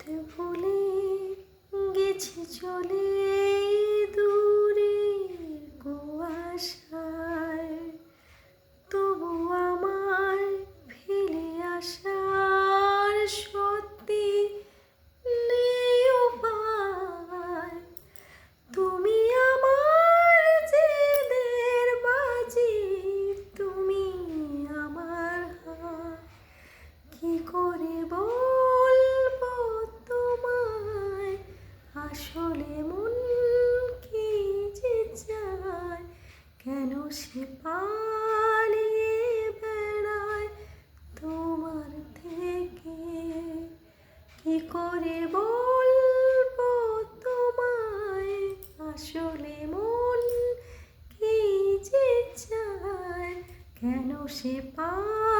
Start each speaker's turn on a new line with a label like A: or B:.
A: ভুলে গেছি চলে দূরে কুয়াশায়, তবু আমার ফিরে আসার সত্যি নেই উপায়। তুমি আমার জেদের বাজি, তুমি আমার হার। কি করে বলবো তোমায়, আসলে মন কি যে চায়, কেন সে পালিয়ে বেড়ায় তোমার থেকে। কি করে বলবো তোমায়, আসলে মন কি যে চায়, কেন সে পালিয়ে